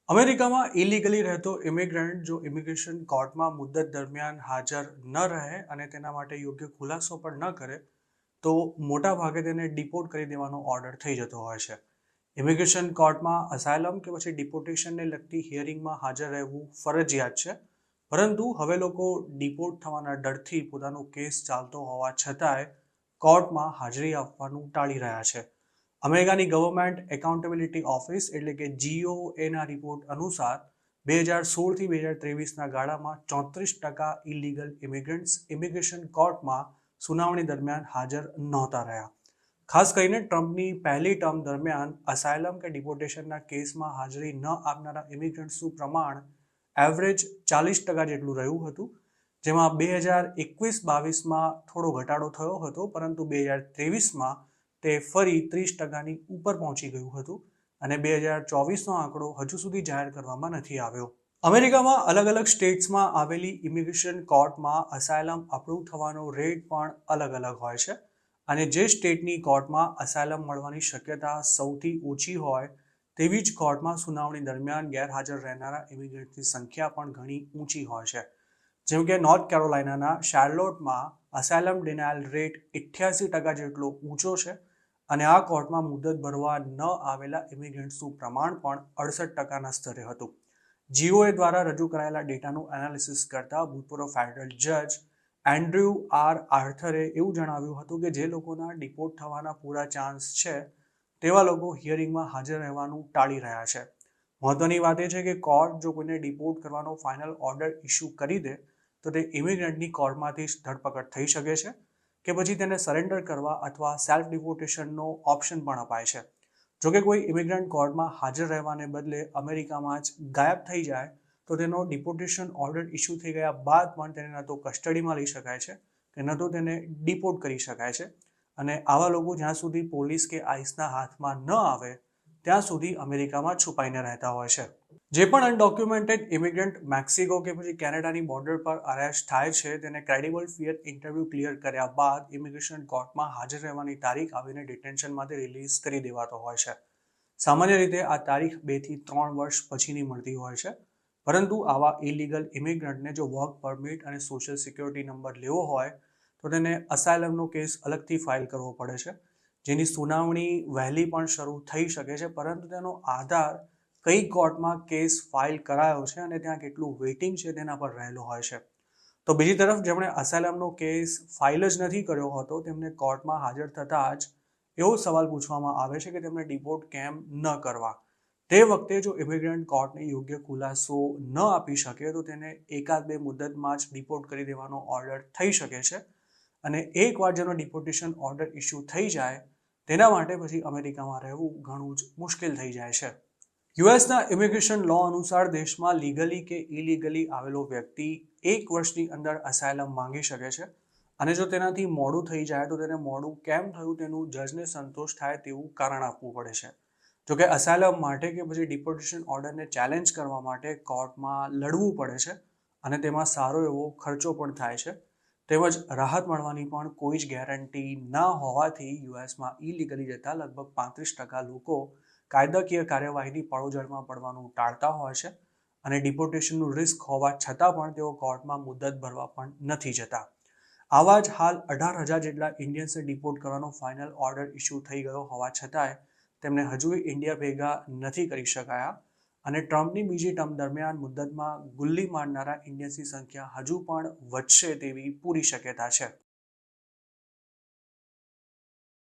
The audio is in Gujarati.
અમેરિકામાં ઇલીગલી રહેતો ઇમિગ્રન્ટ જો ઇમિગ્રેશન કોર્ટમાં મુદ્દત દરમિયાન હાજર ન રહે અને તેના માટે યોગ્ય ખુલાસો પણ ન કરે તો મોટા ભાગે તેને ડિપોર્ટ કરી દેવાનો ઓર્ડર થઈ જતો હોય છે. ઇમિગ્રેશન કોર્ટમાં અસાયલમ કે પછી ડિપોર્ટેશનને લગતી હિયરિંગમાં હાજર રહેવું ફરજિયાત છે, પરંતુ હવે લોકો ડિપોર્ટ થવાના ડરથી પોતાનો કેસ ચાલતો હોવા છતાંય કોર્ટમાં હાજરી આપવાનું ટાળી રહ્યા છે. અમેરિકાની ગવર્મેન્ટ એકાઉન્ટેબિલિટી ઓફિસ એટલે કે GOAના રિપોર્ટ અનુસાર 2016થી 2023ના ગાળામાં 34% ઇલીગલ ઇમિગ્રન્ટ્સ ઇમિગ્રેશન કોર્ટમાં સુનાવણી દરમિયાન હાજર નહોતા રહ્યા. ખાસ કરીને ટ્રમ્પની પહેલી ટર્મ દરમિયાન અસાયલમ કે ડિપોર્ટેશનના કેસમાં હાજરી ન આપનારા ઇમિગ્રન્ટ્સનું પ્રમાણ એવરેજ 40% જેટલું રહ્યું હતું, જેમાં 2021-22માં થોડો ઘટાડો થયો હતો, પરંતુ 2023માં તે ફરી 30%ની ઉપર પહોંચી ગયું હતું અને 2024નો આંકડો હજુ સુધી જાહેર કરવામાં નથી આવ્યો. અમેરિકામાં અલગ અલગ સ્ટેટ્સમાં આવેલી ઇમિગ્રેશન કોર્ટમાં અસાયલમ અપ્રૂવ થવાનો રેટ પણ અલગ અલગ હોય છે અને જે સ્ટેટની કોર્ટમાં અસાયલમ મળવાની શક્યતા સૌથી ઓછી હોય તેવી જ કોર્ટમાં સુનાવણી દરમિયાન ગેરહાજર રહેનારા ઇમિગ્રન્ટની સંખ્યા પણ ઘણી ઊંચી હોય છે. જેમ કે નોર્થ કેરોલાઇનાના શાર્લોટમાં અસાયલમ ડિનાયલ રેટ 88% જેટલો ઊંચો છે અને આ કોર્ટમાં મુદત ભરવા ન આવેલા ઇમિગ્રન્ટ્સનું પ્રમાણ પણ 68%ના સ્તરે હતું. GOA દ્વારા રજૂ કરાયેલા ડેટાનું એનાલિસિસ કરતા ભૂતપૂર્વ ફેડરલ જજ એન્ડ્રયુ આર્થરે એવું જણાવ્યું હતું કે જે લોકોના ડિપોર્ટ થવાના પૂરા ચાન્સ છે તેવા લોકો હિયરિંગમાં હાજર રહેવાનું ટાળી રહ્યા છે. મહત્વની વાત એ છે કે કોર્ટ જો કોઈને ડિપોર્ટ કરવાનો ફાઇનલ ઓર્ડર ઇસ્યુ કરી દે તો તે ઇમિગ્રન્ટની કોર્ટમાંથી જ ધરપકડ થઈ શકે છે કે પછી તેને સરેન્ડર કરવા અથવા સેલ્ફ ડિપોર્ટેશનનો ઓપ્શન પણ અપાય છે. જોકે કોઈ ઇમિગ્રન્ટ કોર્ટમાં હાજર રહેવાને બદલે અમેરિકામાં જ ગાયબ થઈ જાય તો તેનો ડિપોર્ટેશન ઓર્ડર ઇસ્યુ થઈ ગયા બાદ પણ તેને ન તો કસ્ટડીમાં લઈ શકાય છે કે ન તો તેને ડિપોર્ટ કરી શકાય છે અને આવા લોકો જ્યાં સુધી પોલીસ કે આઈસના હાથમાં ન આવે ત્યાં સુધી અમેરિકામાં છુપાઈને રહેતા હોય છે. જે પણ અનડોક્યુમેન્ટેડ ઇમિગ્રન્ટ મેક્સિકો કે પછી કેનેડાની બોર્ડર પર અરેસ્ટ થાય છે તેને ક્રેડિબલ ફિયર ઇન્ટરવ્યૂ ક્લિયર કર્યા બાદ ઇમિગ્રેશન કોર્ટમાં હાજર રહેવાની તારીખ આવીને ડિટેન્શનમાંથી રિલીઝ કરી દેવાતો હોય છે. સામાન્ય રીતે આ તારીખ 2 થી 3 વર્ષ પછીની મળતી હોય છે, પરંતુ આવા ઇલીગલ ઇમિગ્રન્ટને જો વર્ક પરમિટ અને સોશિયલ સિક્યોરિટી નંબર લેવો હોય તો તેને અસાયલમનો કેસ અલગથી ફાઇલ કરવો પડે છે, જેની સુનાવણી વહેલી પણ શરૂ થઈ શકે છે, પરંતુ તેનો આધાર કઈ કોર્ટમાં કેસ ફાઇલ કરાયો છે અને ત્યાં કેટલું વેઇટિંગ છે તેના પર રહેલો હોય છે. તો બીજી તરફ જેમણે અસાયલમનો કેસ ફાઇલ જ નથી કર્યો હોતો તેમને કોર્ટમાં હાજર થતાં જ એવો સવાલ પૂછવામાં આવે છે કે તેમને ડિપોર્ટ કેમ ન કરવા. તે વખતે જો ઇમિગ્રન્ટ કોર્ટને યોગ્ય ખુલાસો ન આપી શકે તો તેને એકાદ બે મુદ્દતમાં જ ડિપોર્ટ કરી દેવાનો ઓર્ડર થઈ શકે છે અને એકવાર જેનો ડિપોર્ટેશન ઓર્ડર ઇસ્યુ થઈ જાય તેના માટે પછી અમેરિકામાં રહેવું ઘણું જ મુશ્કેલ થઈ જાય છે. યુએસના ઇમિગ્રેશન લો અનુસાર દેશમાં લીગલી કે ઇલીગલી આવેલો વ્યક્તિ 1 વર્ષની અંદર અસાયલમ માંગી શકે છે અને જો તેનાથી મોડું થઈ જાય તો તેને મોડું કેમ થયું તેનું જજને સંતોષ થાય તેવું કારણ આપવું પડે છે. જોકે અસાયલમ માટે કે પછી ડિપોર્ટેશન ઓર્ડરને ચેલેન્જ કરવા માટે કોર્ટમાં લડવું પડે છે અને તેમાં સારો એવો ખર્ચો પણ થાય છે. તેમજ રાહત મળવાની પણ કોઈ જ ગેરંટી ના હોવાથી યુએસમાં ઇલીગલી જતા લગભગ 35% લોકો કાયદાકીય કાર્યવાહીની પળોજળમાં પડવાનું ટાળતા હોય છે અને ડિપોર્ટેશનનું રિસ્ક હોવા છતાં પણ તેઓ કોર્ટમાં મુદ્દત ભરવા પણ નથી જતા. આવા જ હાલ 18,000 જેટલા ઇન્ડિયન્સને ડિપોર્ટ કરવાનો ફાઇનલ ઓર્ડર ઇસ્યુ થઈ ગયો હોવા છતાંય તેમને હજુ ઇન્ડિયા ભેગા નથી કરી શકાયા અને ટ્રમ્પની બીજી ટર્મ દરમિયાન મુદ્દતમાં ગુલ્લી મારનારા ઇન્ડિયન્સની સંખ્યા હજુ પણ વધશે તેવી પૂરી શક્યતા છે.